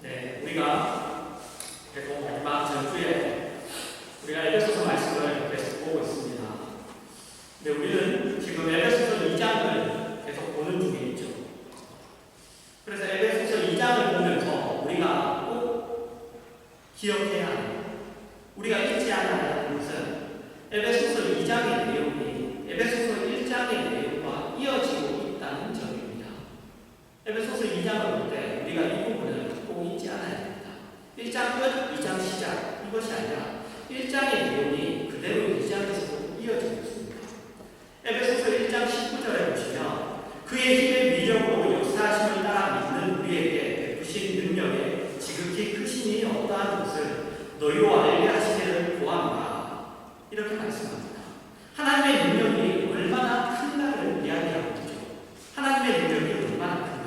네, 우리가 계속 마지막 전주에 우리가 에베소서 말씀을 계속 보고 있습니다. 근데 우리는 지금 에베소서 2장을 계속 보는 중에 있죠. 그래서 에베소서 2장을 보면서 우리가 꼭 기억해야 하는, 우리가 잊지 않아야 하는 것은 에베소서 2장의 내용이 에베소서 1장의 내용과 이어지고 있다는 점입니다. 에베소서 2장을 볼 때 우리가 이 부분을 꼭 잊지 않아야 됩니다. 1장 끝, 2장 시작, 이것이 아니라 1장의 내용이 그대로 2장에서 이어지고 있습니다. 에베소서 1장 19절에 보시면 그의 힘의 위력으로 역사하심을 따라 믿는 우리에게 베푸신 능력에 지극히 크심이 어떠한 것을 너희로 알게 하시기를 구합니다. 이렇게 말씀합니다. 하나님의 능력이 얼마나 큰가를 이야기하고 있죠. 하나님의 능력이 얼마나 큰가.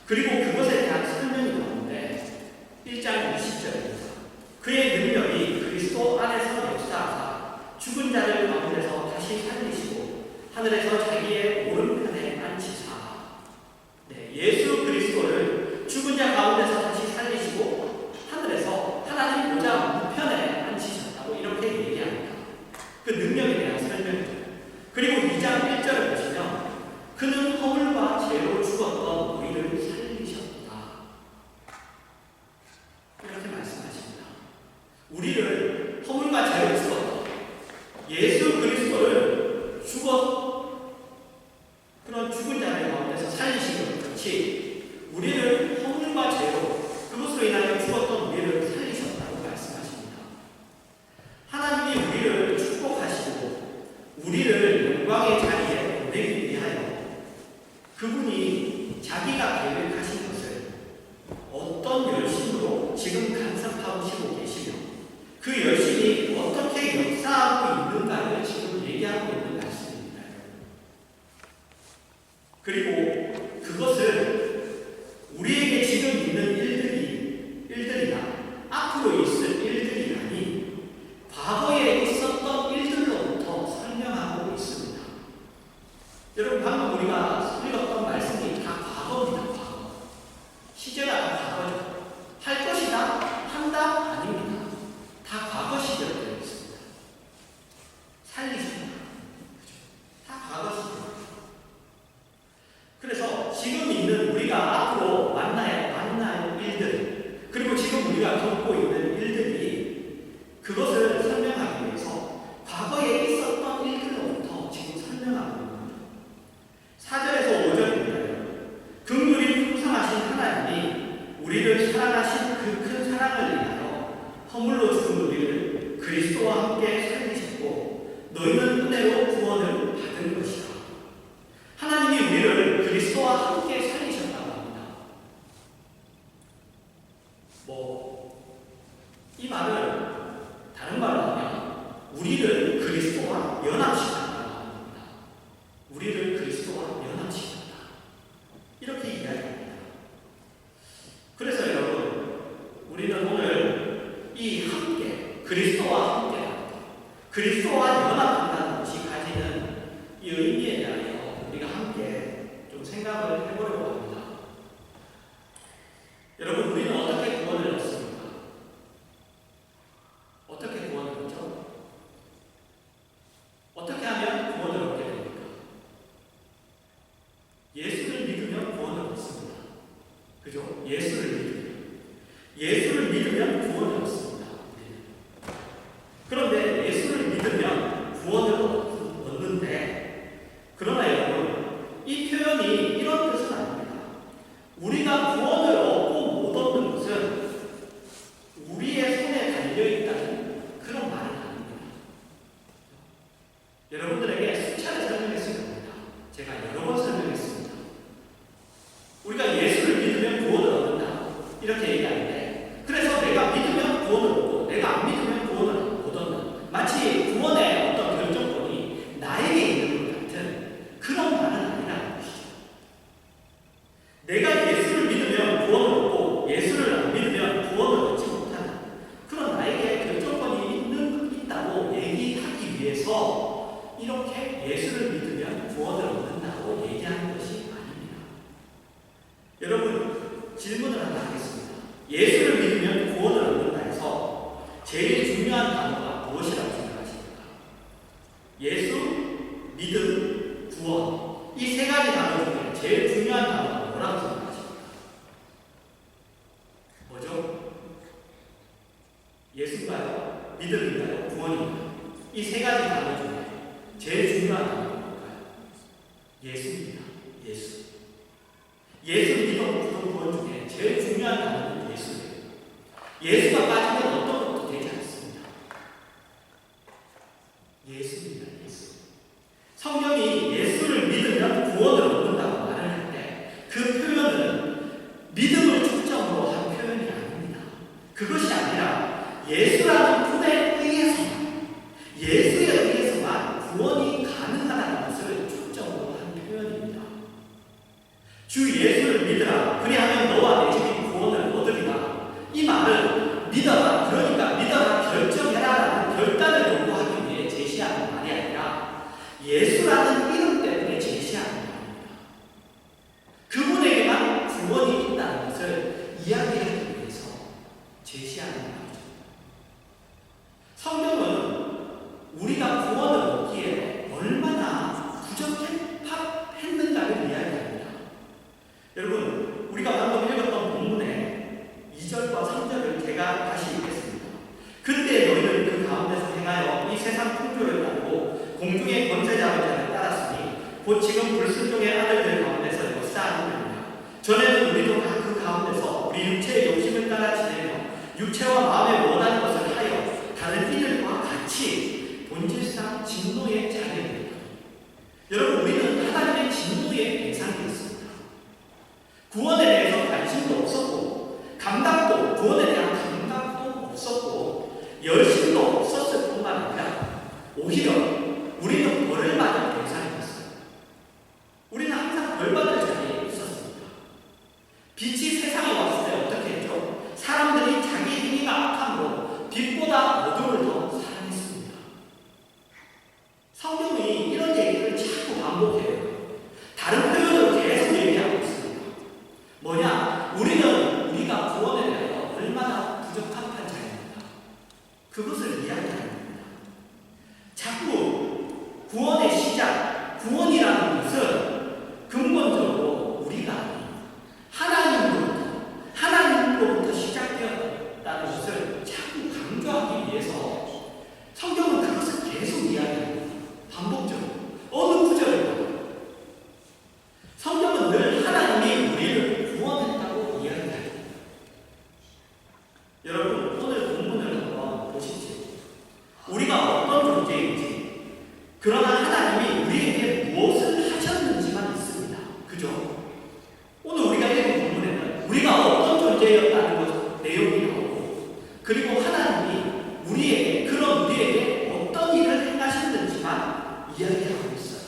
그리고 그것에 대한 설명이 나오는데 1장 20절입니다. 그의 능력이 그리스도 안에서 역사하사 죽은 자를 가운데서 다시 살리시고 하늘에서 자기의 오른편에 앉히사. 네, 예수 그리스도를 죽은 자 가운데서 다시 살리시고 하늘에서 하나님 보좌 우편에 앉히셨다고 이렇게 얘기합니다. 그 능력에 대한 설명이죠. 그리고 2장 1절을 보시면 그는 허물과 죄로 죽었던 우리를 살리셨다. 이렇게 말씀하십니다. 우리를 허물과 죄로 죽었던 예수 그리스도를 그런 죽은 자들 가운데서 살리신 것 같이 우리를 허물과 죄로 그것으로 인하여 죽었던 우리를 살리셨다고 말씀하십니다. 하나님이 우리를 축복하시고 우리를 영광의 자리에 보내기 위하여 그분이 자기가 계획하신 것을 어떤 열심으로 지금 간섭하시고 계시며 그 열심이 어떻게 역사하고 있는가를 지금 얘기하고 있는 말씀입니다. 그리고 그것을 우리에게 지금 있는 일들이나 앞으로 있을 일들이 아닌 과거에 있었던 일들로부터 설명하고 있습니다. 여러분, 방금 우리가 읽었던 말씀이 다 과거입니다. 과거. 시제가 다 과거죠. 할 것이다, 한다, 아닙니다. 다 과거 시제로 되어 있습니다. 살리십니다. 다 과거 시제. 그래서 지금 있는 우리가 앞으로 만나야 일들, 그리고 지금 우리가 겪고 있는 일들이 그것을 설명하기 위해서 과거에 있었던 일들로부터 지금 설명하고 있습니다. 4절에서 5절입니다. 긍휼이 풍성하신 하나님이 우리를 사랑하신 그 큰 사랑을 인하여 허물로 죽은 우리를 그리스도와 함께 살리셨고 너희는 은혜로 구원을 받은 것이다. 하나님이 우리를 그리스도와 함께 살리셨다고 합니다. 이 말은 다른 말로 하면 우리를 그리스도와 연합시켰다고 합니다. 우리를 그리스도와 연합시켰다. 이렇게 이야기합니다. 그래서 여러분, 우리는 오늘 이 함께, 그리스도와 함께, 그리스도와 연합한다는 것이 가지는 이 의미에 대하여 우리가 함께 좀 생각을 해보려고 합니다. 여러분, 우리는 어떻게 구원을 얻습니까? 어떻게 구원을 얻죠? 어떻게 하면 구원을 얻게 됩니까? 예수를 믿으면 구원을 얻습니다. 그죠? 예수를 믿으면 구원을 얻습니다. 그런데 예수를 믿으면 구원을 얻는데, 그러나 여러분, 이 표현이 이런 뜻은 아닙니다. 우리가 구원을 얻고 못 얻는 것은 우리의 손에 달려있다는 그런 말은 아닙니다. 여러분들에게 수차례 설명했을 겁니다. 제가 여러 번 설명했습니다. 우리가 예수를 믿으면 구원을 얻는다, 이렇게 얘기하는데, 그래서 내가 믿으면 구원을 제일 중요한 단어가 무엇이라고 생각하십니까? 예수, 믿음, 구원. 이 세 가지 단어 중에 제일 중요한 단어가 뭐라고 생각하십니까? 뭐죠? 예수인가요? 믿음인가요? 구원인가요? 이 세 가지 단어 중에 제일 중요한 단어가 뭘까요? 예수입니다. 예수. 예수, 믿음, 구원 중에 제일 중요한 단어는 예수예요. 예수가 빠지면 어떤 것도 되지 않습니다. 예수입니다. 예수. 성경이 예수를 믿으면 구원을 얻는다고 말을 할 때 그 표현은 믿음을 초점으로 한 표현이 아닙니다. 그것이 아니라 예수라는 분에 의해서만, 예수에 의해서만 구원이 가능하다는 것을 초점으로 한 표현입니다. 주 예수를 믿으라. 그리하면 너와 내 집이 구원을 얻으리라. 이 말은 믿어라. 그러니까 믿어라. 결정해라라는 결단을 요구하기 위해 제시하는 말이 아니라 예수라는 이름 때문에 제시하는 말입니다. 그분에게만 구원이 있다는 것을 이야기하기 위해서 제시하는 말이죠. 성경은 우리가 구원을 얻기에 얼마나 부족했는가를 이야기합니다. 여러분, 우리가 방금 읽었던 본문의 2절과 3절을 제가 다시 읽겠습니다. 그때 너희는 그 가운데서 행하여 이 세상 풍조를 따르고 공중의 권세 잡은 자를 따랐으니 곧 지금 불순종의 아들들 가운데서 역사하느니라. 전에는 우리도 다 그 가운데서 우리 육체의 욕심을 따라 지내며 육체와 마음에 원하는 것을 하여 다른 이들과 같이 본질상 진노의 자녀입니다. 여러분, 우리는 하나님의 진노의 대상이었습니다. 구원에 대해서 관심도 없었고 감각도, 구원에 대한 감각도 없었고 열심도 없었을 뿐만 아니라 오히려 우리는 벌을 받을 대상이었어요. 우리는 항상 벌 받을 자리에 있었습니다. 빛이 세상에 왔을 때 어떻게 했죠? 사람들이 자기 행위가 악함으로 빛보다 어둠을 더 사랑했습니다. 성경이 이런 얘기를 자꾸 반복해요. 다른 표현으로 계속 얘기하고 있습니다. 뭐냐? 우리가 구원에 대하여 얼마나 부적합한 자입니다. 그것을 이야기하는 겁니다. 자꾸 구원의 시작, 구원이라는 것은 근본적으로 우리가 아닌 하나님으로부터 시작되었다는 것을 자꾸 강조하기 위해서 성경은 그것을 계속 이야기합니다. 반복적으로. 어느 구절을 봐도 성경은 늘 하나님이 우리를 구원했다고 이야기합니다. 여러분, 오늘 본문을 한번 보십시오. 우리가 어떤 존재인지, 그러나 하나님이 우리에게 무엇을 하셨는지만 있습니다. 그죠? 오늘 우리가 읽은 본문에는 우리가 어떤 존재였다는 것 내용이 나오고, 그리고 하나님이 우리에게 어떤 일을 행하셨는지만 이야기하고 있어요.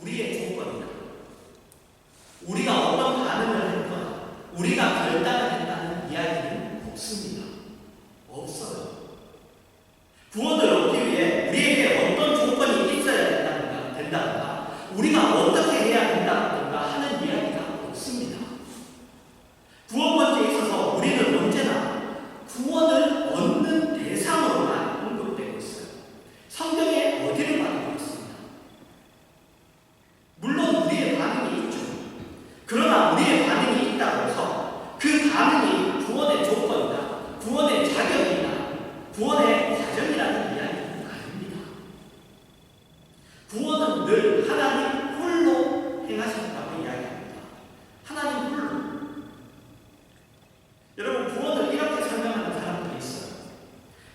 우리의 조건이나 우리가 어떤 반응을 했거나 우리가 결단을 했다는 이야기는 없습니다. 없어요. 구원을 얻기 위해 우리에게 어떤 조건이 있어야 된다든가 우리가 어떻게 해야 된다든가 하는 이야기가 없습니다. 구원 문제에 있어서 우리는 언제나 구원을 얻는 대상으로만 언급되고 있어요. 성경의 어디를 봐도 있습니다. 물론 우리의 반응이 있죠. 그러나 우리의 반응이 있다고 해서 그 반응이 구원의 조건이나 구원의 자격이나 구원의 과정이라는 이야기는 아닙니다. 구원은 늘 하나님 홀로 행하신다고 이야기합니다. 하나님 홀로. 여러분, 구원을 이렇게 설명하는 사람들이 있어요.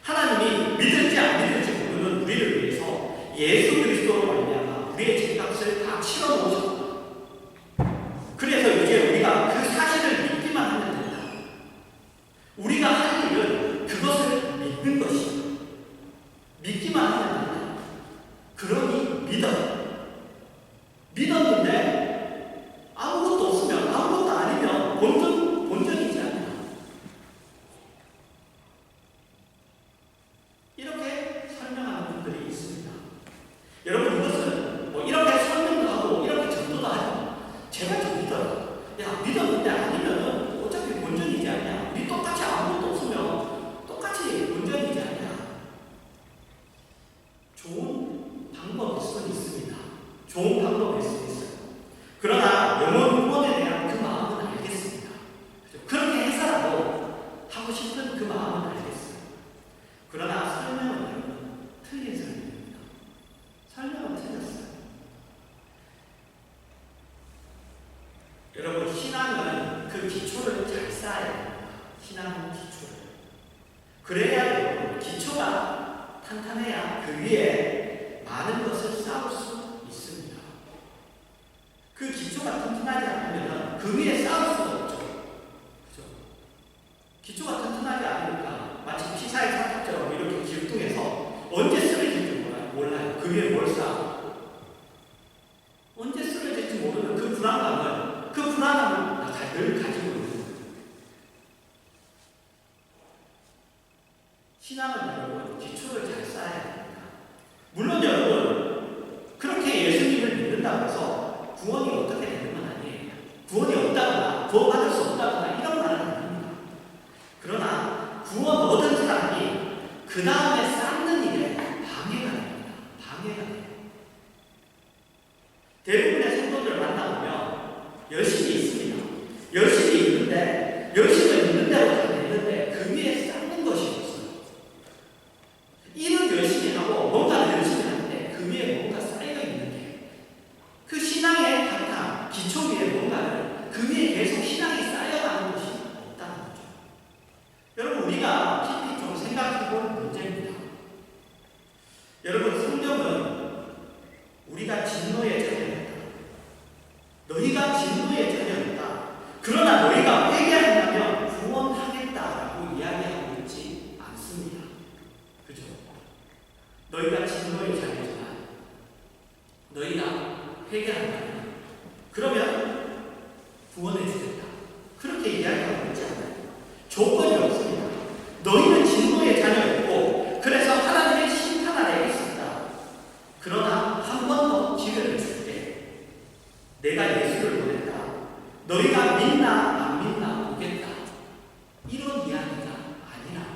하나님이 믿을지 안 믿을지 모르는 우리를 위해서 예수 그리스도로 말미암아 우리의 죄값을 다 치러 놓으셨다. 그래서 이제 우리가 그 사실을 믿기만 하면 된다. 우리가 할 일은 그것을 믿는 것이다. 믿기만 하면 된다. 그러니 믿었는데 아무것도 없으면, 아무것도 아니면 본전이지 않나. 이렇게 설명하는 분들이 있습니다. 여러분, 이것은 이렇게 설명도 하고 이렇게 전도도 하죠. 제발 좀 믿어라. 야, 믿었는데 아니면 어차피 본전이지 좋은 방법일 수 있어요. 그러나 영혼 구원에 대한 그 마음은 알겠습니다. 그렇게 해서라도 하고 싶은 그 마음은 알겠어요. 그러나 설명은 여러분 틀린 설명입니다. 설명은 틀렸어요. 여러분 신앙은 그 기초를 잘 쌓아야 됩니다. 신앙은 기초를. 그래야 여러분 기초가 탄탄해야 그 위에 많은 것을 쌓을 수 있습니다. 그 기초가 튼튼하지 않으면 그 위에 쌓을 수가 없죠. 그죠? 기초가 튼튼하지 않으니까 마치 피사의 사탑처럼 이렇게 기둥에서 언제 쓰러질지 몰라요. 그 위에 뭘 쌓아? 언제 쓰러질지 모르는 그 불안감을 늘 가지고 있는 거예요. 신앙은 여러분 기초를 잘 쌓아야 됩니다. 물론 여러분 그렇게 예수님을 믿는다고 해서 구원이 어떻게 되는 건 아니에요. 구원이 없다거나 구원받을 수 없다거나 이런 말은 아닙니다. 그러나 구원 얻은 사람이 그 다음에 쌓는 일에 방해가 됩니다. 방해가 돼요. 대부분의 성도들을 만나보면 열심히 있습니다. 열심히 있는데 열심히 있는 대로 다 되는데 그 위에 쌓는 것이 없어요. 일은 열심히 하고 뭔가 열심히 하는데 그 위에 뭔가 쌓여 있는 게 그 신앙의 바탕, 기초 위에 뭔가를 그 위에 계속 신앙이 쌓여가는 것이 없다는 거죠. 여러분 우리가 깊이 좀 생각해 볼 문제입니다. 여러분 성경은 우리가 진노의 자녀였다. 너희가 진노의 자녀였다. 그러나 너희가 회개한다면 구원하겠다라고 이야기하고 있지 않습니다. 그죠? 너희가 진노의 자녀지만 너희가 회개한다면 그러면 구원해 주겠다. 그렇게 이야기하고 있지 않아요. 조건이 없습니다. 너희는 진노의 자녀였고 그래서 하나님의 심판 아래 있었다. 그러나 한 번 더 기회를 줄게. 내가 예수를 보냈다. 너희가 믿나 안 믿나 보겠다. 이런 이야기가 아니라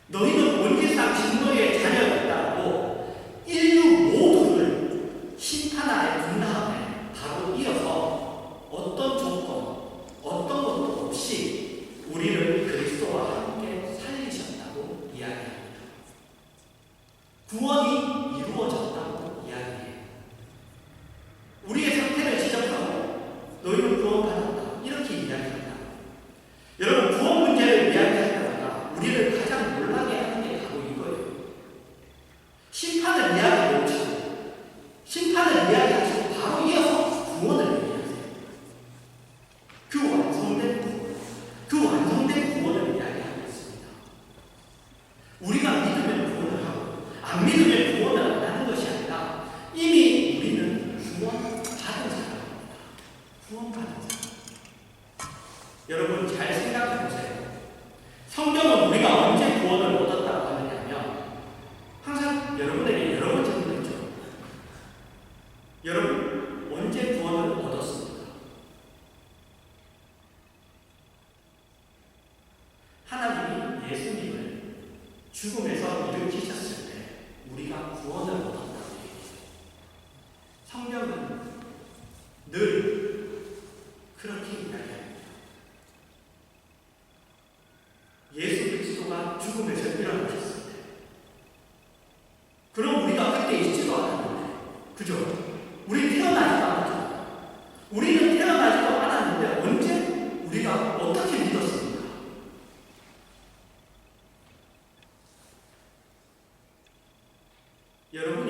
너희는 본질상 진노의 자녀였다고 인류 모두를 심판 아래 둔 다음에 바로 이어서 어떤 조건, 어떤 것도 없이 우리를 그리스도와 함께 살리셨다고 이야기합니다. 구원이 이루어졌다고 이야기해요. 우리의 상태를 지적하고 너희는 구원받았다 이렇게 이야기한다. 여러분 구원 문제를 이야기할 때마다 우리를 가장 놀라게 하는 게 바로 이거예요. 심판을 이야기하고 심판을 이야기하시고 바로 이어서 구원을 얘기하세요. 그 완성된 구원을 이야기하고 있습니다. 우리가 믿으면 구원을 하고 안 믿으면 구원을 안 하는 것이 아니라 이미 우리는 구원받은 사람입니다. 구원받은 사람. 여러분 잘 생각해 보세요. 성경은 우리가 언제 구원을 얻었다고 하느냐면 항상 여러분에게 여러 번 질문했죠. 여러분 언제 구원을 얻었습니까? 하나님이 예수님을 죽음에서 일으키셨을 때 우리가 구원을 얻었다고 얘기해요. 성경은 늘 그렇게 이야기합니다. 예수 그리스도가 죽음에서 일어나셨을 때 그럼 우리가 그때 있지도 않았는데 그죠? 우리 태어나지도 않았죠. 우리는 태어나지도 않았는데 언제 우리가 어떻게 믿었습니까? 여러분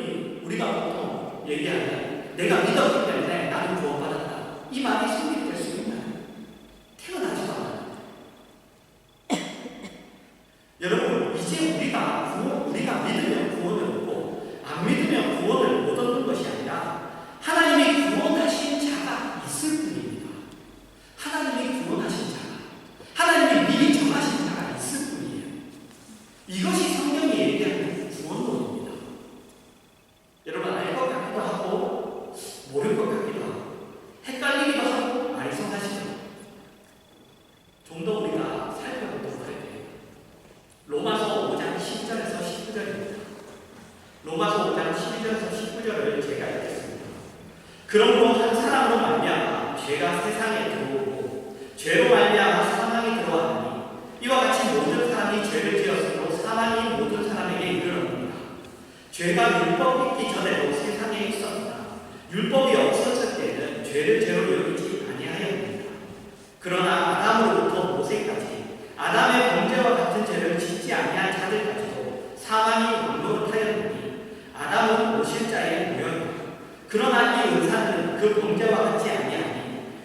사람으로 말미암아 죄가 세상에 들어오고 죄로 말미암아 사망이 들어왔으니 이와 같이 모든 사람이 죄를 지었으므로 사망이 모든 사람에게 이르렀느니라. 죄가 율법이 있기 전에도 세상에 있었으나 율법이 없었을 때에는 죄를 죄로 여기지 아니하였느니라. 그러나 아담으로부터 모세까지 아담의 범죄와 같은 죄를 짓지 아니한 자들까지도 사망이 왕노릇하였느니 아담은 오실자의 모형이다. 그러나 이 은사는 그 범죄와 같지 아니하니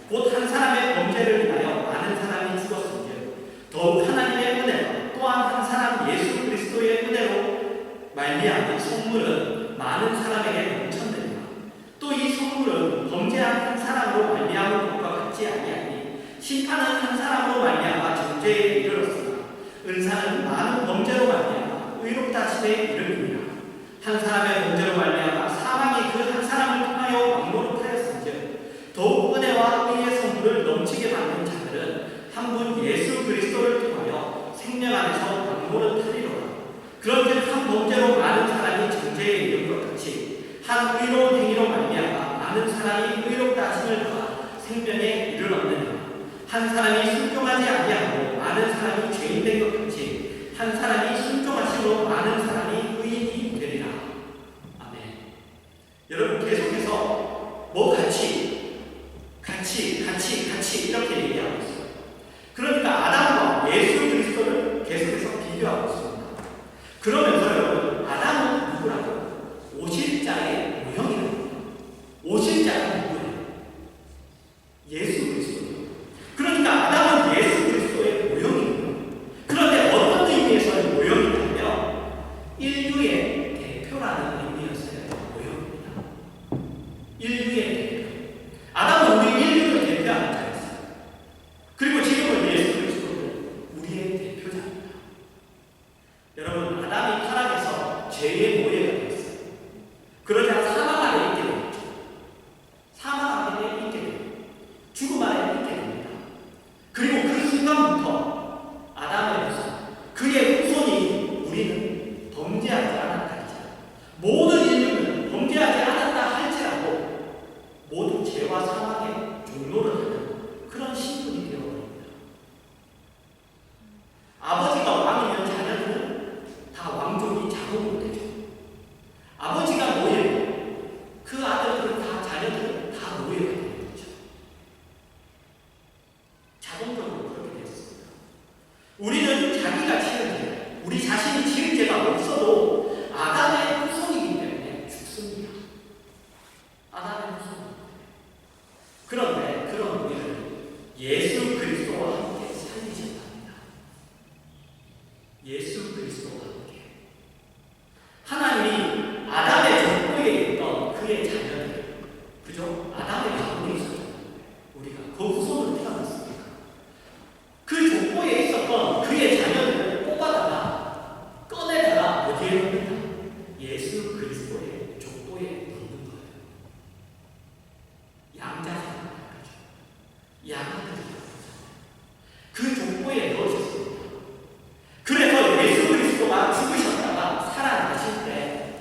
곧 한 사람의 범죄를 인하여 많은 사람이 죽었은즉 더욱 하나님의 은혜와 또한 한 사람 예수 그리스도의 은혜로 말미암은 선물은 많은 사람에게 넘쳤느니라. 또 이 선물은 범죄한 한 사람으로 말미암은 것과 같지 아니하니 심판은 한 사람으로 말미암아 정죄에 이르렀으나 은사는 많은 범죄로 말미암아 의롭다 하심에 이르느니라. 한 사람의 범죄로 말미암아 사망이 그 한 사람을 통하여 왕노릇하였은즉 더욱 은혜와 의의 선물을 넘치게 받는 자들은 한 분 예수 그리스도를 통하여 생명 안에서 왕노릇하리로라. 그런즉 한 범죄로 많은 사람이 정죄에 이른 것 같이 한 의로운 행위로 말미암아 많은 사람이 의롭다 하심을 받아 생명에 이르렀느니라. 한 사람이 순종하지 아니하고 많은 사람이 죄인 된 것 같이 한 사람이 순종하심으로 많은 사람이 의인이 되리라. 아멘. 여러분 계속해서 같이 이렇게 얘기하고 있어요. 그러니까 아담과 예수 그리스도를 계속해서 비교하고 있습니다. 그러면서 여러분 아담은 누구라고? 오실 자의 모형이라고. 오실 자가 누구예요? 예수 그리스도예요. 그러니까 아담은 예수 그리스도의 모형이에요. 그런데 어떤 의미에서의 모형이냐면 인류의 대표라는 의미에서의 모형입니다. 인류의 대표. 아담은 우리 인류를 대표하는 자였어요. 그리고 지금은 예수 그리스도는 우리의 대표자입니다. 여러분 아담이 타락해서 죄의 노예가 되었어요. 그러자 사망 아래 있게 되었죠. 사망 아래 있게 돼요. 죽음 아래 있게 됩니다. 그리고 그 순간부터 아담에게서 그의 후손이 우리는 범죄하지 않았다 할지라도 모든 인류는 범죄하지 않았다 할지라도 모두 죄와 사망의 종로를 하는 그런 신분이 되어버립니다. 아버지가 왕이면 자녀들은 다 왕족이 자동으로 되죠. 아버지가 노예고 그 아들들은 다 자녀들은 다 노예가 되는 거죠. 자동적으로 그렇게 됐습니다. 우리는 자기가 지은 죄, 우리 자신이 지은 죄가 없어도 아담의 후손이기 때문에 죽습니다. 아담의 후손. 그런데 그런 우리를 예수 그리스도와 함께 살리셨답니다. 예수 그리스도와 함께. 하나님이 아담의 족보에 있던 그의 자녀들, 그죠? 아담의 가문에 있었잖아요. 우리가 그 후손으로 태어났습니다. 그 족보에 있었던 그의 자녀들을 뽑아다가 꺼내다가 어디에 넣습니다? 예수 그리스도의 족보에 넣는 거예요. 양자잖아요. 양자들이 그 족보에 넣으셨습니다. 그래서 예수 그리스도가 죽으셨다가 살아나실 때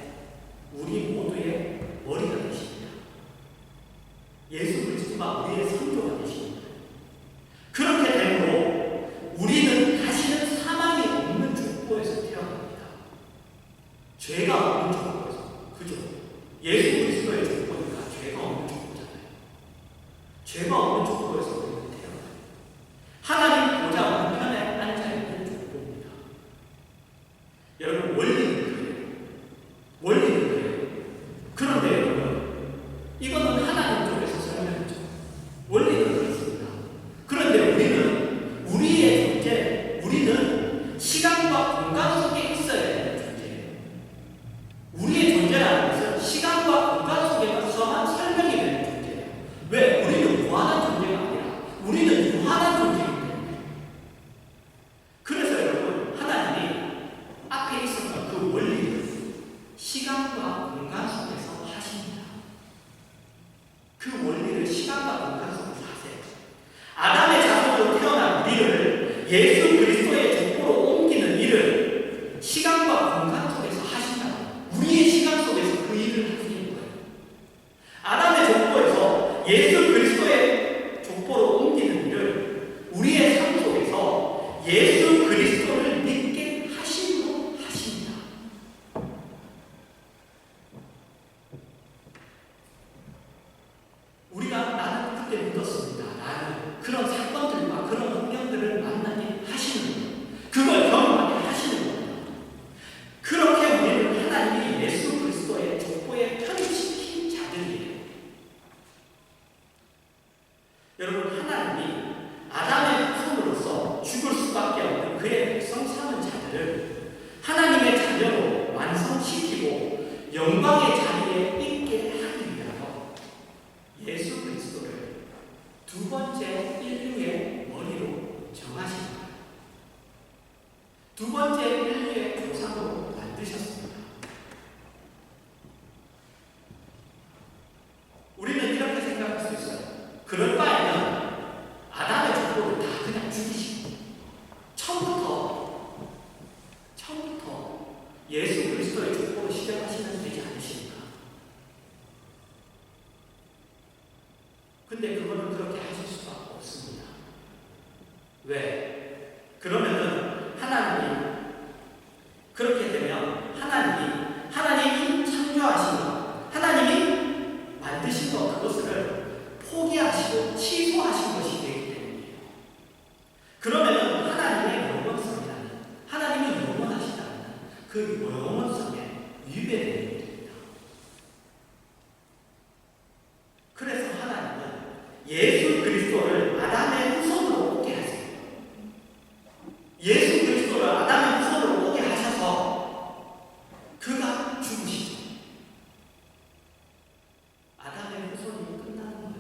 우리 모두의 머리가 되십니다. 예수 그리스도가 우리의 선조가 되십니다. 그렇게 되므로 우리는 다시는 사망이 없는 족보에서 태어납니다. 죄가 없는 족보에서. 그죠? 예수 그리스도의 족보니까 죄가 없는 족보잖아요. 죄가 없는 족보에서 우리는 태어나요. 하나님 보좌 우편에 앉아있는 족보입니다. 여러분 원리는 그래요. 원리는 그래요. 그런데 여러분 이거는 하나님 쪽에서 설명했죠. 원리는 그렇습니다. 그런데 우리는 우리의 존재, 우리는 시간과 공간 속에 있어야 되는 존재예요. 우리의 존재라는 것은 시간과 공간 속에서만 설명이 되는 존재예요. 왜? 우리는 무한한 존재가 아니라 우리는 유한한 존재이기 때문에. 그래서 여러분 하나님이 앞에 있었던 그 원리를 시간과 공간 속에서 하십니다. 그 원리를 시간과 공간 속에서 하세요. 아담의 자손으로 태어난 우리를 예수 그리스도의 족보로 옮기는 일을 시간과 공간 속에서 하신다. 우리의 시간 속에서 그 일을 하시는 거예요. 아담의 족보에서 예수 예수 그리스도의 족보로 옮기는 일을 우리의 삶 속에서 예수 그리스도를 믿게 하심으로 하십니다. 나는 그때 믿었습니다. 나는 그런 사건들과 그런 환경들을 만나게 하시는 거예요. 그걸 경험하게 하시는 거예요. 그렇게 우리는 하나님이 예수 그리스도의 족보에 편입시킨 자들이에요. 여러분, 하나님이 아담의 후손으로서 죽을 수밖에 없는 그의 백성 삼은 자들을 하나님의 자녀로 완성시키고 영광의 자리에 있게 하기 위하여 예수 그리스도를 두 번째 인류의 머리로 정하신 거예요. 두 번째 인류의 조상으로 만드셨습니다. 우리는 이렇게 생각할 수 있어요. 그럴 바에는 아담의 족보를 다 그냥 죽이시고 처음부터 예수 그리스도의 족보를 시작하시면 되지 않으십니까? 근데 그거는 그렇게 하실 수가 없습니다. 왜? 그러면은 하나님이 그렇게 되면 하나님이 창조하신 것, 하나님이 만드신 것, 그것을 포기하시고 취소하신 것이 되기 때문이에요. 그러면은 하나님의 영원성이라는, 하나님이 영원하시다는 그 영원성에 위배되는 일입니다. 그래서 하나님은 예수 그리스도를 아담의 후손으로 오게 하세요. 예수 그리스도를 아담의 후손으로 오게 하셔서 그가 죽으시죠. 아담의 후손이 끝나는 거예요.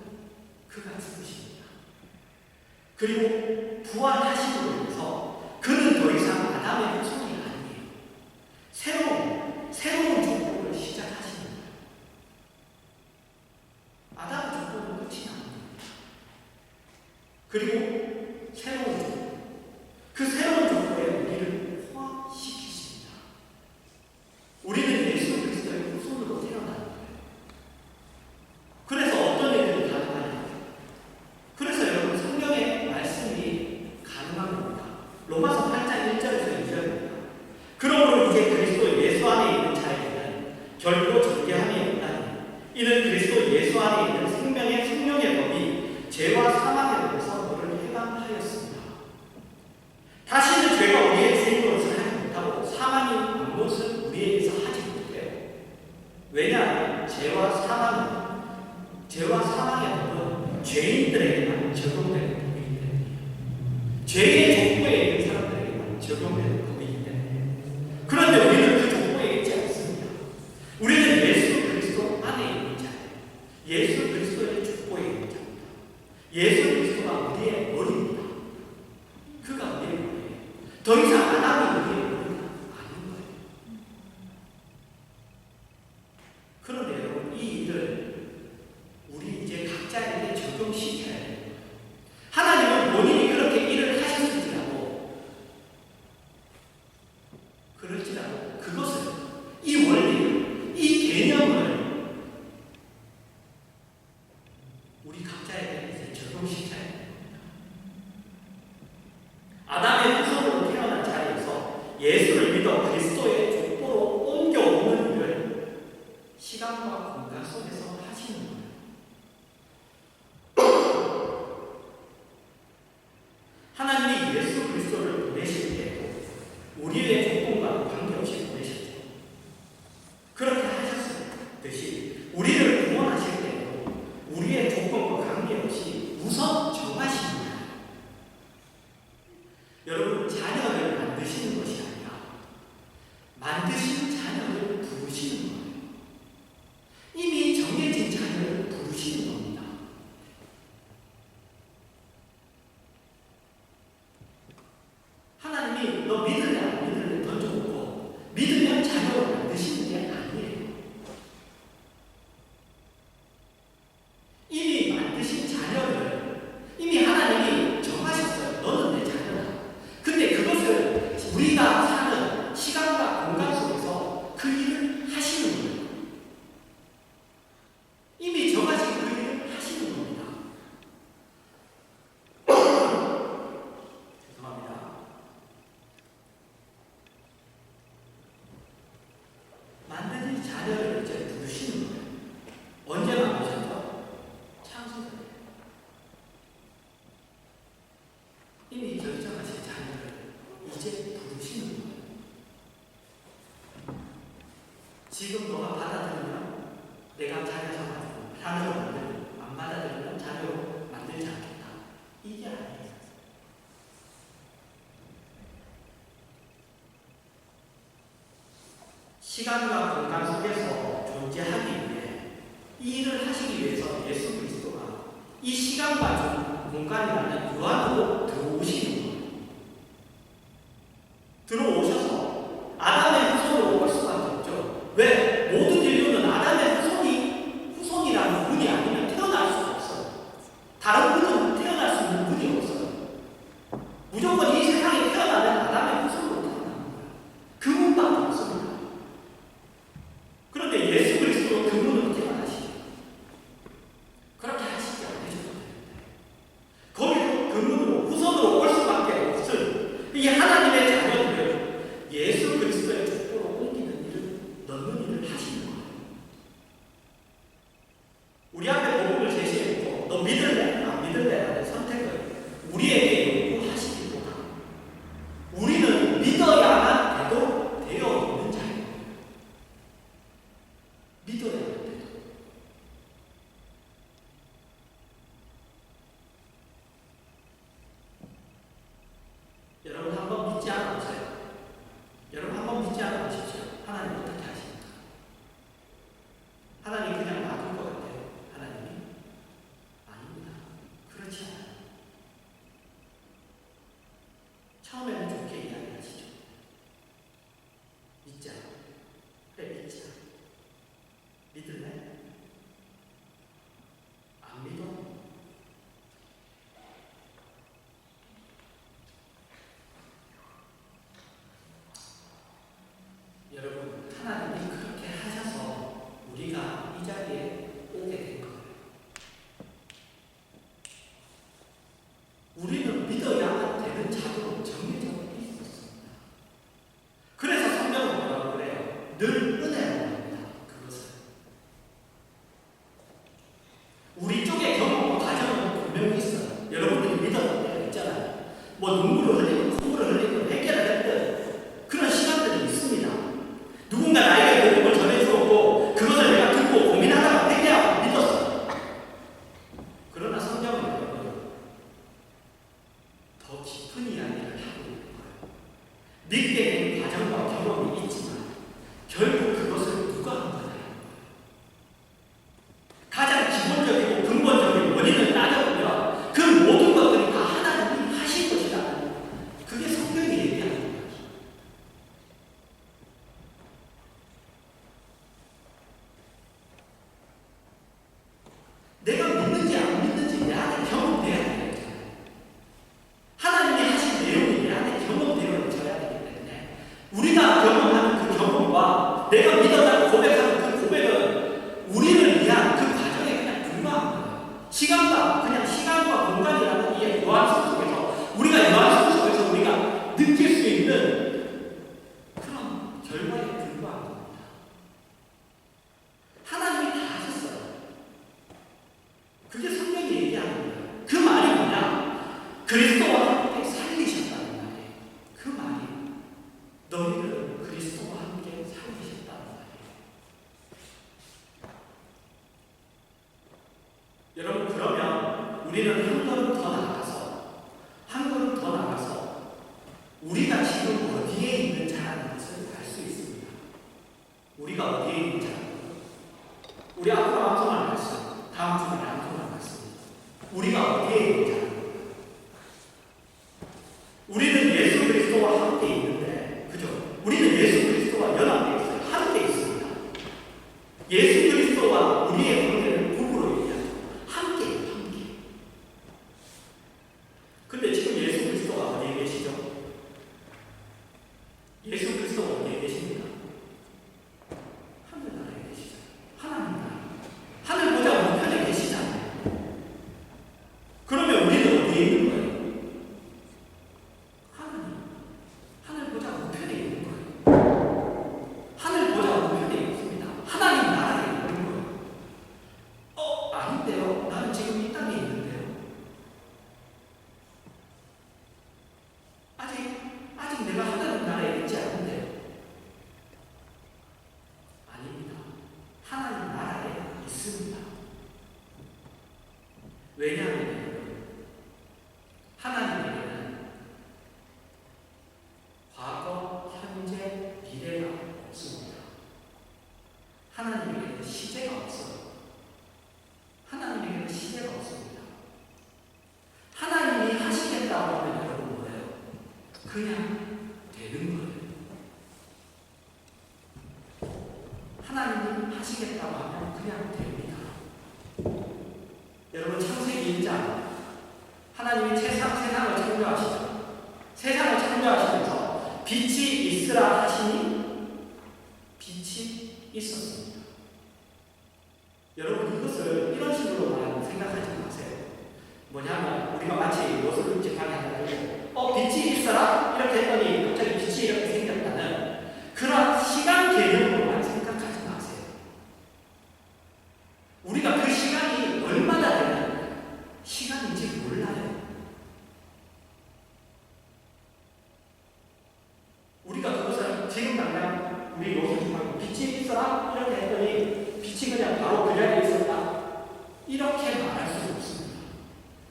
그가 죽으십니다. 그리고 부활하심으로 인해서 그는 더 이상 아담의 후손이 아니에요. 새로운 족보를 시작하시는 거예요. 아담의 족보는 끝이 납니다. 그리고 새로운 족보, 그 새로운 족보에 우리를 포함시키십니다. 우리는 예수 그리스도의 후손으로 태어나는 거예요. 그래서 어떤 일들이 가능하냐? 그래서 여러분, 성경의 말씀이 가능한 겁니다. 로마서 8장 1절에서 2절입니다. 그러므로 이제 그리스도 예수 안에 있는 자에게는 결코 정죄함이 없나니 이는 그리스도 예수 안에 있는 생명의 성령의 법이 죄와 사망의 법에서 너를 해방하였습니다. 다시는 죄가 우리의 주인으로서 하지 못하고 사망이 아무것을 우리에게서 하지 못해요. 왜냐하면 죄와 사망의 법은 죄인들에게만 적용되는 법이기 때문이에요. 죄의 족보에 있는 사람들에게만 적용되는 법이기 때문에. 그런데 우리는 그 족보에 있지 않습니다. 우리는 예수 그리스도 안에 있는 자예요. 예수 그리스도의 족보에 있는 자입니다. 예수 그리스도가 우리의 머리입니다. 그가 우리의 머리예요. 더 이상 아담이 우리의 머리가 아닌 거예요. 그런데 여러분, 이 일을 우리 이제 각자에게 적용시켜야 돼요. 하나님은 본인이 그렇게 일을 하셨을지라도 그것을, 이 원리를, 이 개념을 우리 각자에게 이제 적용시켜야 됩니다. 아담의 후손으로 태어난 자리에서 예수를 믿어 그리스도의 족보로 옮겨오는 일을 시간과 공간 속에서 하시는 거예요. 하나님이 예수 그리스도를 보내실 때도 우리의 조건과 관계없이 보내셨죠. 그렇게 하셨듯이 우리를 구원하실 때도 우리의 조건과 관계없이 우선 정하십니다. 여러분, 자녀를 만드시는 것이 아니라 만드신 자녀를 부르시는 거예요. 이미 정해진 자녀를 부르시는 겁니다. 하나님이 너 믿을래 안 믿을래 던져놓고 믿으면 자녀를 만드시는 게 아니에요. 이미 만드신 자녀를 이미 하나님이 정하셨어요. 너는 내 자녀다. 근데 그것을 우리가 사는 시간과 공간 속에서 그 일을 하시는 거예요. 이미 정하신 그 일을 하시는 겁니다. 지금 너가 받아들이면 내가 자녀 삼아주고 자녀로 만들고 안 받아들이면 자녀로 만들지 않겠다. 이게 아니에요. 시간과 공간 속에서 존재하기 위해 이 일을 하시기 위해서 예수 그리스도가 이 시간과 공간이라는 유한으로 들어오시는 거예요. 들어오셔서 아담의 후손으로 올 수밖에 없죠. 왜? 모든 인류는 아담의 후손이라는 분이 아니면 태어날 수가 없어요. 다른 분은 태어날 수 있는 분이 없어요. 무조건 이 세상에 태어나면 아담의 후손으로 태어나는 거예요. 그 분밖에 없습니다. 그런데 예수 그리스도로 그 분으로 태어나시죠. 그렇게 하시지 않으셔도 되는데 거기서 그 분으로 후손으로 올 수밖에 없을 이 하나님의 자녀들을 예수 그리스도의 축복으로 옮기는 일을 넣는 일을 하시는 거예요. 우리 앞에 복음을 제시해놓고 너 믿을래? 안 믿을래? 라는 선택을 우리에게 요구하시기보다 우리는 믿어야만 되도록 되어 있는 자예요. 믿어야만 되도록. 여러분 한번 믿지 않아보세요. 여러분 한번 믿지 않아보십시오. 하나님 어떻게 하십니까? 하나님 그냥 놔둘 것 같아요. 하나님이? 아닙니다. 그렇지 않아요. 처음에는 좋게 이야기하시죠. 믿자. 그래 믿자. 믿을래? 안 믿어? 여러분, 하나님이 그렇게 하셔서 우리가 이 자리에 오게 된 거예요. 우리는 믿어야만 되는 자로 정해져 있었습니다. 그래서 성경은 뭐라고 그래요? 늘 은혜로 합니다. 그것은 우리 쪽에 경험과 과정은 분명히 있어요. 여러분들이 믿었을 때가 있잖아요. 뭐 눈물을 흘리고 콧물을 흘리고 해결을 했던 그런 시간들이 있습니다. 누군가 나에게 복음을 전해주었고 그것을 내가 듣고 고민하다가 회개하고 믿었어요. 그러나 성경은 더 깊은 이야기를 하고 있는 거예요. 믿게 된 과정과 경험이 있지만 결국 그것을 누가 한 거냐. 가장 기본적이고 근본적인 원인을 따져보면 그 모든 것들이 다 하나님이 하신 것이라는 그게 성경이 얘기하는 거예요. 내가 믿는지 안 믿는지 내 안에 경험돼야 되겠잖아요. 하나님이 하신 내용이 내 안에 경험되어져야 되기 때문에 우리가 경험하는 그 경험과 내가 믿었다고 고백하는 그 고백은 우리를 위한 그 과정에 그냥 불과한 거예요. 시간과 공간이라는 이 유한성 속에서 우리가 유한성 속에서 우리가 느낄 수 있는 그런 결과에 불과한 겁니다. 하나님이 다 하셨어요. 그게 성경이 얘기하는 거예요. 그 말이 뭐냐? 그리스도와 함께 살리셨다는 말이에요. 그 말이 너희를 그리스도와 함께 살리셨다는 말이에요. 여러분 그러면 우리는 한 걸음 더 나가서 우리가 지금 어디에 있는 자라는 것을 알 수 있습니다. 우리가 어디에 있는 자? 우리 앞으로 암송할 말씀, 다음 주간에 암송할 말씀. 우리가 어디에 있는 자? 우리는 예수 그리스도와 함께 있는데, 그죠? 우리는 예수 그리스도와 연합되어 있어요. 함께 있습니다. 예수 그리스도와 우리의 관계는 부부로 얘기하죠. 함께. 근데 지금 예수 그리스도가 어디에 계시죠? 예수 그리스도가 어디에 계십니까? 하늘나라에 계시죠. 하나님 나라. 하늘보다 우편에 계시잖아요. 그러면 우리는 어디에 있는 거예요? 하늘보다 우편에 있는 거예요. 하늘보다 우편에 있습니다. 하나님 나라에 있는 거예요. 아닌데요? 나는 지금 이 땅에 있는데요. 아직 내가 하나님 나라에 있지 않은데요. 아닙니다. 뭐냐면 우리가 마치 요술을 집하게 하다가 빛이 있어라 이렇게 했더니 갑자기 빛이 이렇게 생겼다는 그런 시간 개념으로만 생각하지 마세요. 우리가 그 시간이 얼마나 되는 시간인지 몰라요. 우리가 그것을 지금 당장 우리 요술 집하고 빛이 있어라 이렇게 했더니 빛이 그냥 바로 그 자리에 있었다 이렇게 말할 수 없습니다.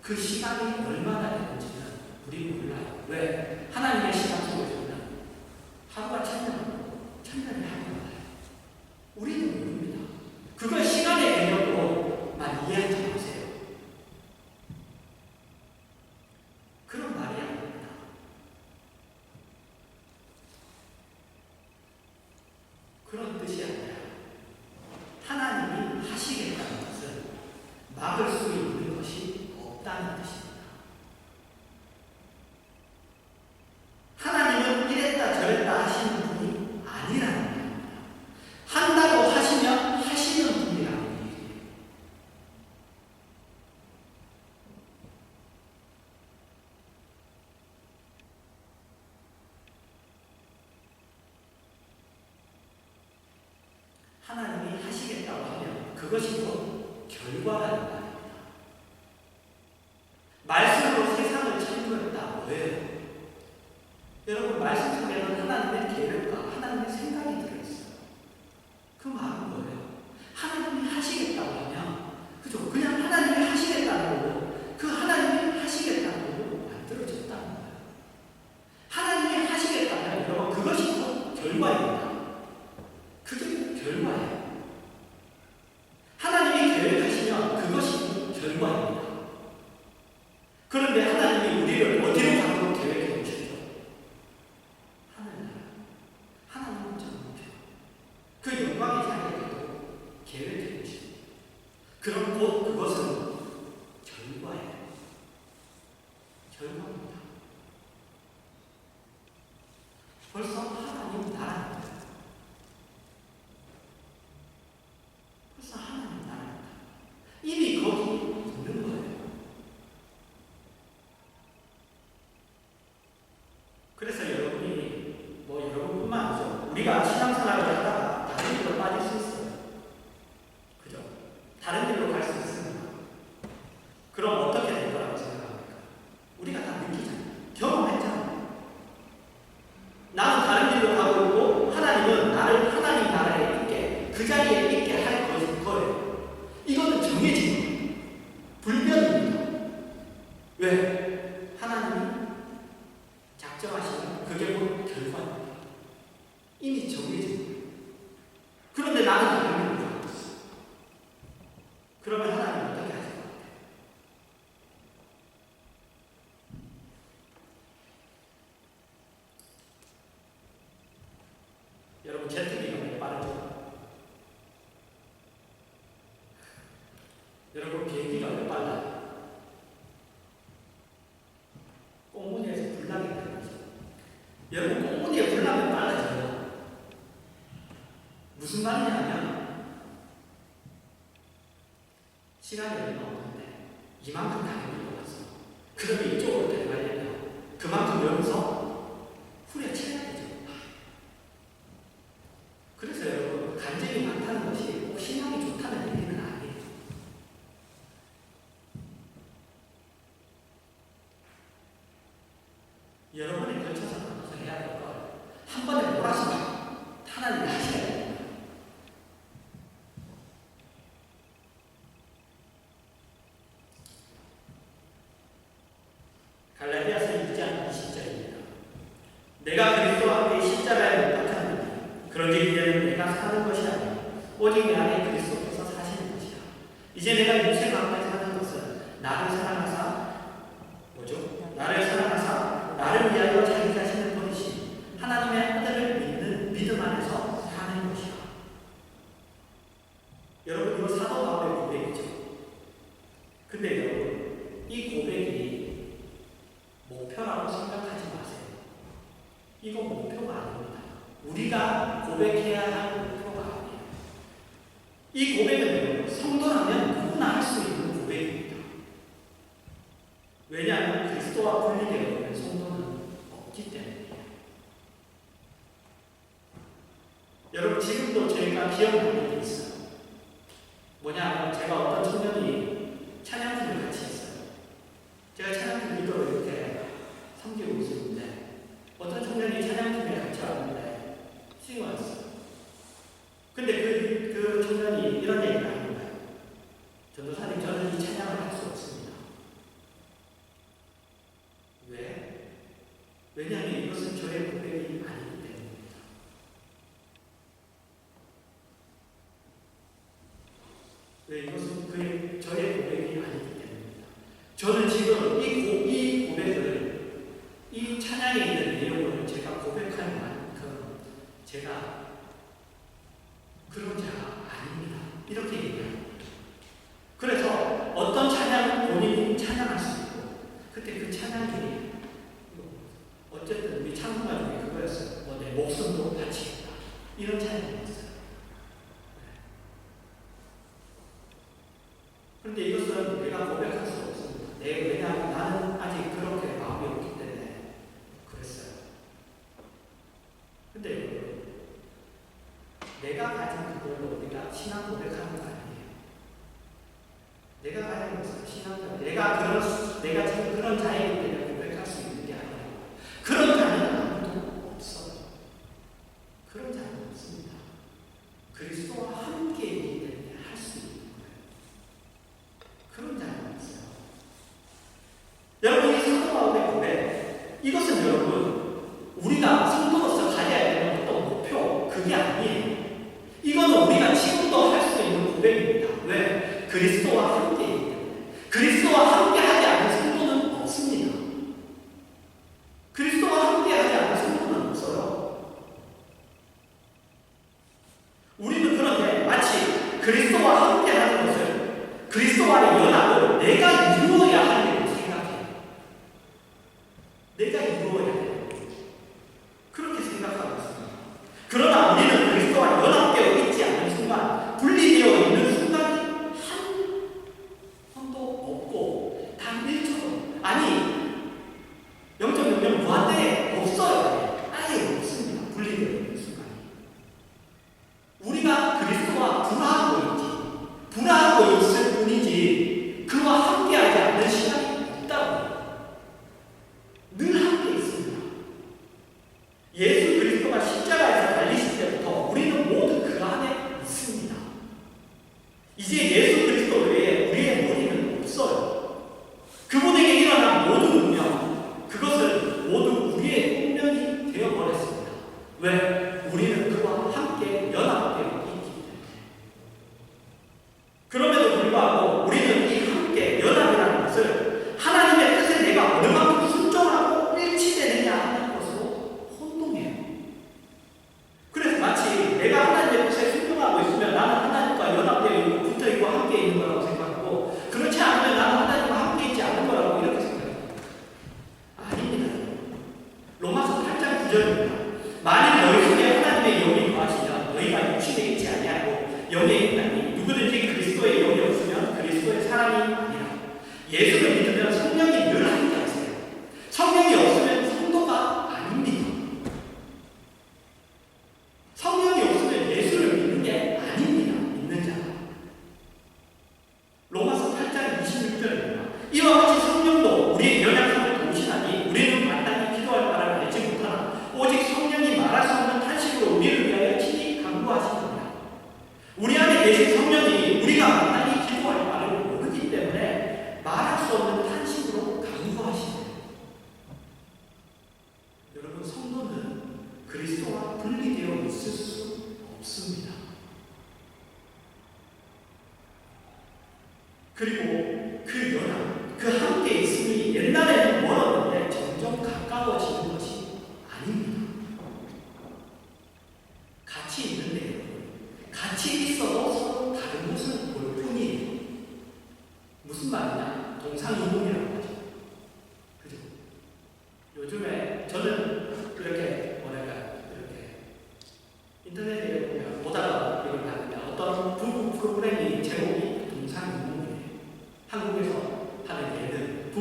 그 시간이 얼마나 되는지는 우리는 몰라요. 왜? 하나님의 시간 속에서는 하루가 천년이 하루가 우리는 모릅니다. 그걸 시간의 개념으로만 이해하지 마세요. 그런 말이 아닙니다. 그런 뜻이 아니라 하나님이 하시겠다는 것은 막을 수 있는 것이 없다는 뜻입니다. 하나님은 이랬다 저랬다 하시는 분이 아니라는 겁니다. 한다고 하시면 하시는 분이라는 얘기예요. 하나님이 하시겠다고 하면 그것이 곧 결과라는 말입니다. 말씀으로 세상을 창조했다 뭐예요? 여러분 말씀 속에는 하나님의 계획과 하나님의 생각이 들어있어요. 그 말은 뭐예요? 하나님이 하시겠다고 하면 그죠? 그냥 하나님이 하시겠다는 거고 그 하나님이 하시겠다는 거고 만들어졌다는 거예요. 하나님이 하시겠다면 여러분 그것이 곧 결과입니다. 그게 결과예요. 하나님이 계획하시면 그것이 결과입니다. 그런데 하나님이 우리를 어디로 가도록 계획해 오셨죠? 하나님은 저 목표. 그 영광의 자리에도 계획해 오십니다. 그럼 곧 그것은 결과예요. 결과입니다. 벌써 하나님 나라입니다. 벌써 하나님 나라입니다. 이미 거기 있는 거예요. 그래서 여러분이 여러분뿐만 아니죠. 우리가 신앙생활을 하다가 다른 길로 빠질 수 있어요. 그죠? 다른 길로 갈 수 있습니다. 그럼 어떻게 될 거라고 생각합니까? 우리가 다 느끼잖아요. 경험했잖아요. 나는 다른 길로 가고 있고 하나님은 나를 하나님 나라에 있게 그 자리에 있게 할 거예요. 이거는 정해진 거예요. 불변입니다. 왜? 하나님이 작정하시면 그게 곧 결과입니다. 이미 정해진 거예요. 그런데 나는 다른 길로 가고 있어. 그러면 하나님은 어떻게 하실 것 같아요? 여러분 제트기가 왜 빠르죠? 여러분 비행기가 왜 빨라요? 꽁무니에서 불나게 되는 거죠. 여러분 꽁무니에 불나면 빨라져요. 무슨 말이냐면 시간이 얼마 없는데 이만큼 달리는 거 같어. 그러면 이쪽으로 데려가려면 그만큼 여기서 후려쳐야 되죠. 그래서 여러분 간증이 많다는 것이 꼭 신앙이 좋다는 얘기는 아니에요. 여러분이 걸쳐서 나눠서 해야 될 걸 한 번에 몰아서 하나님이 하셔야 됩니다. 갈라디아서 2장 20절입니다. 내가 그리스도와 함께 십자가에 못 박혔느니 그런즉 이제는 내가 사는 것이 아니라 오직 내 안에 그리스도께서 사시는 것이라. 이제 내가 육체 가운데 사는 것은 나를 사랑하사 나를 위하여 자기 자신을 버리신 하나님의 아들을 믿는 믿음 안에서 사는 것이라. 여러분 이거 사도 바울의 고백이죠. 근데 여러분 이 고백이 목표라고 생각하지 마세요. 이거 목표가 아닙니다. 우리가 고백해야 할 목표가 아니에요. 이 고백은 성도라면 누구나 할 수 있는 고백입니다. 왜냐하면 그리스도와 분리되어 있는 성도는 없기 때문이에요. 여러분 지금도 저희가 기억나는 게 있어요. 뭐냐면 제가 어떤 청년이 찬양팀을 같이 했어요. 제가 찬양팀 리더로 이렇게 섬기고 있었는데 어떤 청년이 찬양팀에 같이 왔는데 싱어였어요. 근데 그 청년이 이런 얘기를 하는 거예요. 전도사님, 저는 이 찬양을 할 수 없습니다. 왜? 왜냐하면 이것은 저의 고백이 아니기 때문입니다. 왜? 이것은 저의 고백이 아니기 때문입니다. 저는 지금 이 고백을, 이 찬양에 있는 내용을 제가 고백할 만큼 제가 그런 자가 아닙니다. 이렇게 얘기합니다. 그래서 어떤 찬양은 본인이 찬양할 수 있고, 그때 그 찬양이 어쨌든 우리 찬송가 중에 그거였어요. 내 목숨도 바치겠다. 이런 찬양이었어요. 그런데 이것은 내가 고백할 수 없습니다. 왜냐하면 나는 아직 그렇게 마음이 없기 때문에 그랬어요. 근데 내가 가진 그걸로 우리가 신앙 고백하는 거 아니에요. 내가 가진 것은 신앙, 내가 지금 그런 자이기 때문에 고백할 수 있는 게 아니에요. 그런 자는 아무도 없어요. 그런 자는 없습니다. 그리스도와 함께이기 때문에 할 수 있는 거예요. 그런 자는 없어요. 여러분, 이 성도 마음의 고백, 이것은 여러분 우리가 성도로서 가져야 되는 어떤 목표, 그게 아니에요. 이거는 우리가 지금도 할 수 있는 고백입니다. 왜? 그리스도와 함께이기 때문에. 그리스도와 함께 하지 않은 성도는 없습니다.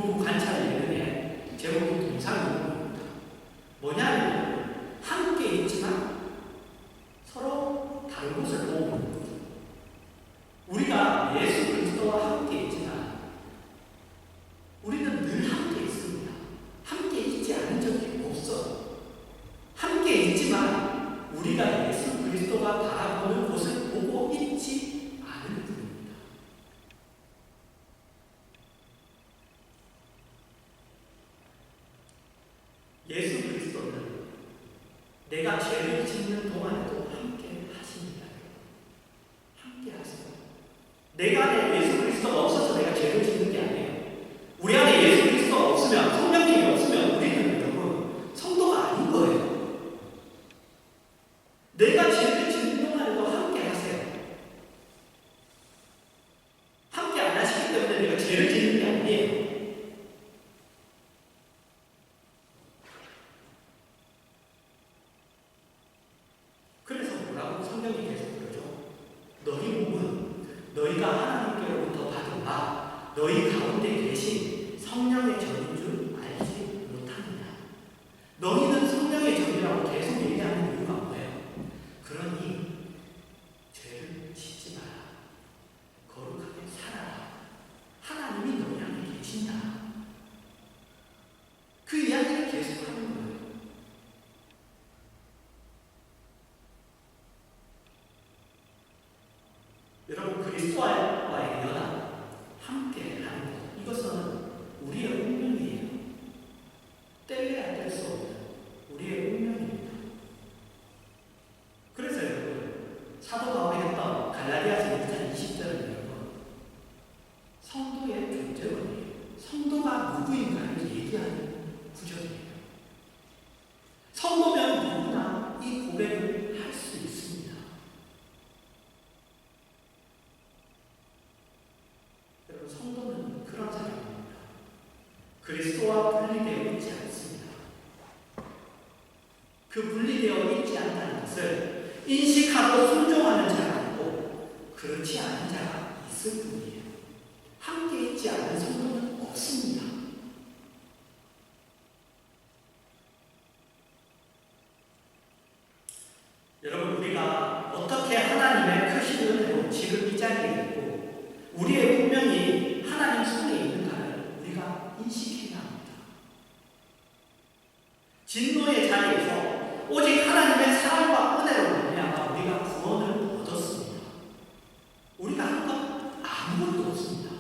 부부 관찰 예능에 제목이 동상이몽입니다. 뭐냐면 함께 있지만 서로 다른 곳을 보고 있는 거죠. 우리가 예수 그리스도와 함께 있지만 우리는 늘 함께 있습니다. 함께 있지 않은 적이 없어요. 함께 있지만 우리가 예수 그리스도가 바라보는 곳을 보고 있지 않은 분입니다. 예수 그리스도는 내가 죄를 짓는 동안에도 함께 하십니다. 함께 하세요. 내 안에 예수 그리스도가 없어서 내가 죄를 짓는 게 아니에요. 우리 안에 예수 그리스도가 없으면, 성령님이 없으면 우리는 여러분 성도가 아닌 거예요. 내가 죄를 짓는 동안에도 함께 하세요. 함께 안 하시기 때문에 내가 죄를 짓는 게 아니에요. 그래서 뭐라고 성경이 계속 그러죠? 너희 몸은 너희가 하나님께로부터 받은 바 너희 가운데 계신 성령의 전인 줄 알지 못하느냐. 너희는 성령의 전이라고 계속 얘기하는 이유가 뭐예요? 그러니 죄를 짓지 마라. 거룩하게 살아라. 하나님이 너희 안에 계신다. 그 이야기를 계속하는 거예요. 여러분 그리스도와의 연합, 함께 하는 것, 이것은 우리의 운명이에요. 뗄래야 뗄 수 없는 우리의 운명입니다. 그래서 여러분 사도 바울이 했던 갈라디아서 2장 20절은 여러분 성도의 존재원이에요. 성도가 누구인가를 얘기하는 구절이에요. 성도면 누구나 이 고백을 할 수 있습니다. 여러분 성도는 그런 사람입니다. 그리스도와 분리되어 있지 않습니다. 그 분리되어 있지 않다는 것을 인식하고 순종하는 자가 아니고 그렇지 않은 자가 있을 뿐이에요. 함께 있지 않은 성도는 없습니다. 여러분 우리가 어떻게 하나님의 크신 은혜로 지금 이 자리에 있고 우리의 운명이 하나님 손에 있는가를 우리가 인식해야 합니다. 진노의 자리에서 오직 하나님의 사랑과 은혜로 말미암아 우리가 구원을 얻었습니다. 우리가 한 것 아무것도 없습니다.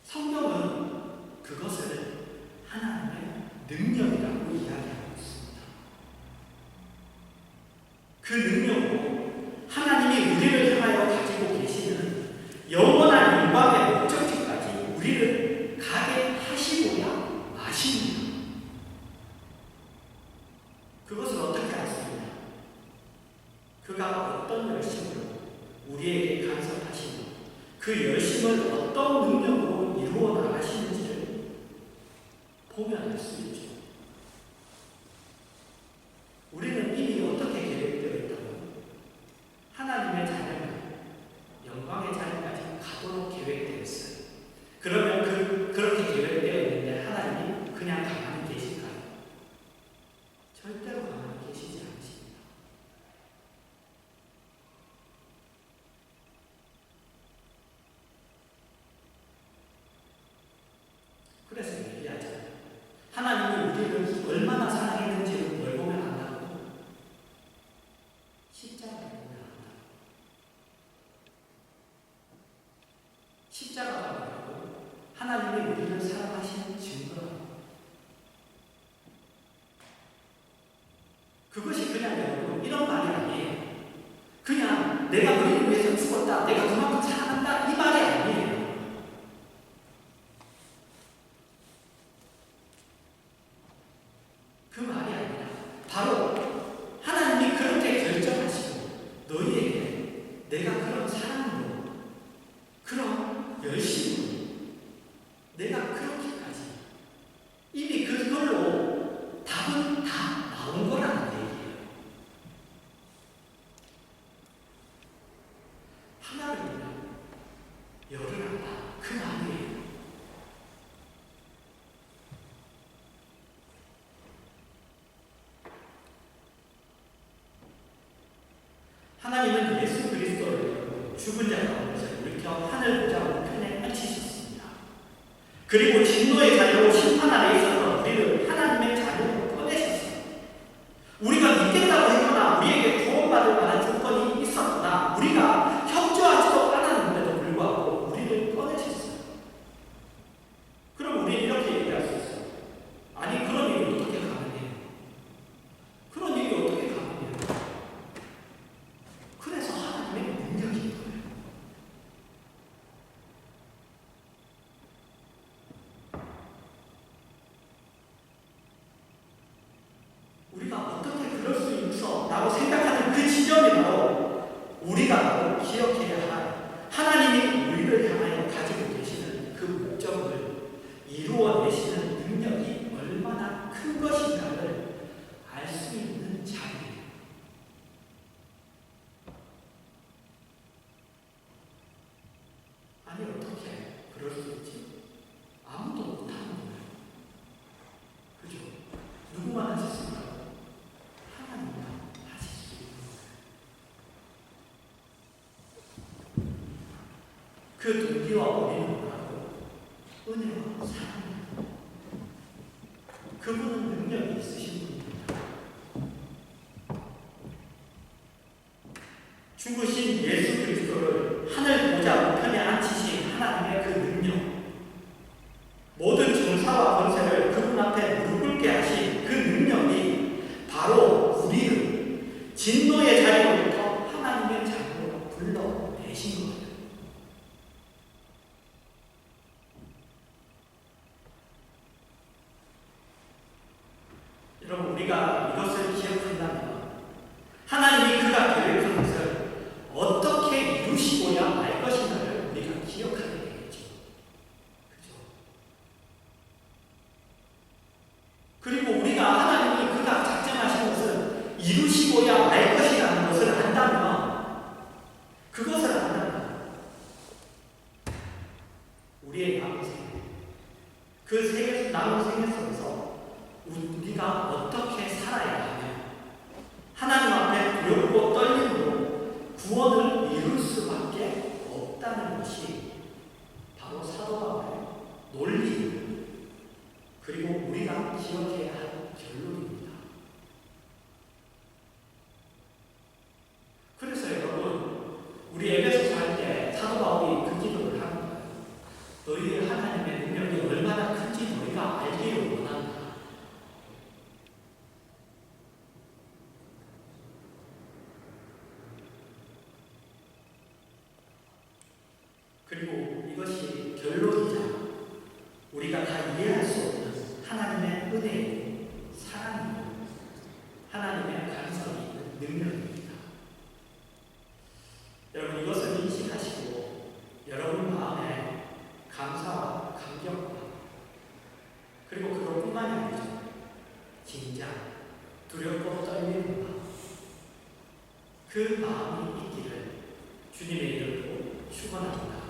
성경은 그것을 하나님의 능력이라고 이야기하고 있습니다. 그 능력으로 하나님이 우리를 향하여 가지고 계시는 영원한 영광의 목적지까지 우리를 가게 하시고야 마십니다. 그것을 어떻게 할 수 있냐? 그가 어떤 열심으로 우리에게 간섭하시고 그 열심을 어떤 능력으로 이루어 나가시는지를 보면 알 수 있죠. 우리는 이미 어떻게 계획되어 있다고 하나님의 자녀가 영광의 자리까지 가도록 계획되어 있어요. 그러면 그렇게 계획되어 있는데 하나님이 그냥 가만히 계실까요? 절대로 가만히 계시지 않으십니다. 그래서 얘기하잖아요. 하나님이 우리를 얼마나 사랑했는지를 뭘 보면 안다고? 십자가를 보면 안다. 십자가가 뭐라고? 하나님이 우리를 사랑하시는 증거라고. 그것이 그냥 여러분 이런 말이 아니에요. 그냥 내가 너희를 위해서 죽었다, 내가 그만큼 사랑한다 이 말이 아니에요. 그 말이 아니라 바로 하나님이 그렇게 결정하시고 너희에게 내가 그런 사랑으로 그런 열심으로 내가 그렇게까지 이미 그걸로 답은 다 나온 거라는 얘기예요. 하나를 열을 한다 그 말이에요. 하나님은 예수 그리스도를 죽은 자 가운데서 일으켜 하늘 보좌 우편에 앉히셨습니다. 그리고 진노의 자녀로 심판 아래 있어서 우리를 하나님의 자녀로 꺼내셨어요. 우리가 믿겠다고 했거나 우리에게 구원받을 만한 조건이 있었거나 우리가 협조하지도 않았는데도 불구하고 우리를 꺼내셨어요. 그럼 우리는 이렇게 얘기할 수 있어요. 아니 그런 일이 어떻게 가능해요? 그런 일이 어떻게 가능해요? 그래서 하나님의 능력인 거예요. 우리가 어떻게 그럴 수 있어? 라고 생각하는 그 지점이 바로 우리가 바로 기억해야 할 하나님이 우리를 향하여 가지고 계시는 그 목적을 이루어내시는 능력이 얼마나 큰 것인가를 알 수 있는 자리예요. 아니 어떻게 그럴 수 있지? 아무도 못하는 거예요. 그죠? 누구만 할 수 있을까요? 하나님만 하실 수 있는 거예요. 그 동기와 원인은 뭐라고? 은혜와 사랑입니다. 그분은 능력이 있으신 분입니다. 죽으신 예수 그리스도를 하늘 보좌 우편에 앉히신 하나님의 그 능력, 모든 정사와 권세를 그분 앞에 무릎 꿇게 하신 그 능력이 바로 우리를 진노의 자리로부터 하나님의 자리로 불러내신 거예요. 여러분 우리가 이것을 기억한다면 하나님이 그가 계획한 것을 어떻게 이루시고야 말 것인가를 우리가 기억하게 되겠죠. 그죠? 그리고 우리가 하나님이 그가 작정하신 것을 이루시고야 말 것이라는 것을 안다면 그것을 안다면 우리의 남은 생애 그 남은 생애 속에서 우리가 어떻게 살아야 하며 하나님 앞에 두렵고 떨림으로 구원을 이룰 수밖에 없다는 것이 바로 사도 바울의 논리 그리고 우리가 기억해야 할 결론입니다. 그래서 여러분 우리 에베소서 할 때 사도 바울이 그 기도를 하는 거예요. 너희의 하나님의 능력이 얼마나 큰지 너희가 알기를 원한다. 그리고 이것이 결론이자 우리가 다 이해할 수 없는 하나님의 은혜이고 사랑이고 하나님의 간섭이 있는 능력입니다. 여러분 이것을 인식하시고 여러분 마음에 감사와 감격과 그리고 그것뿐만이 아니죠. 긴장, 두렵고 떨리는 마음 그 마음이 있기를 주님의 이름으로 축원합니다.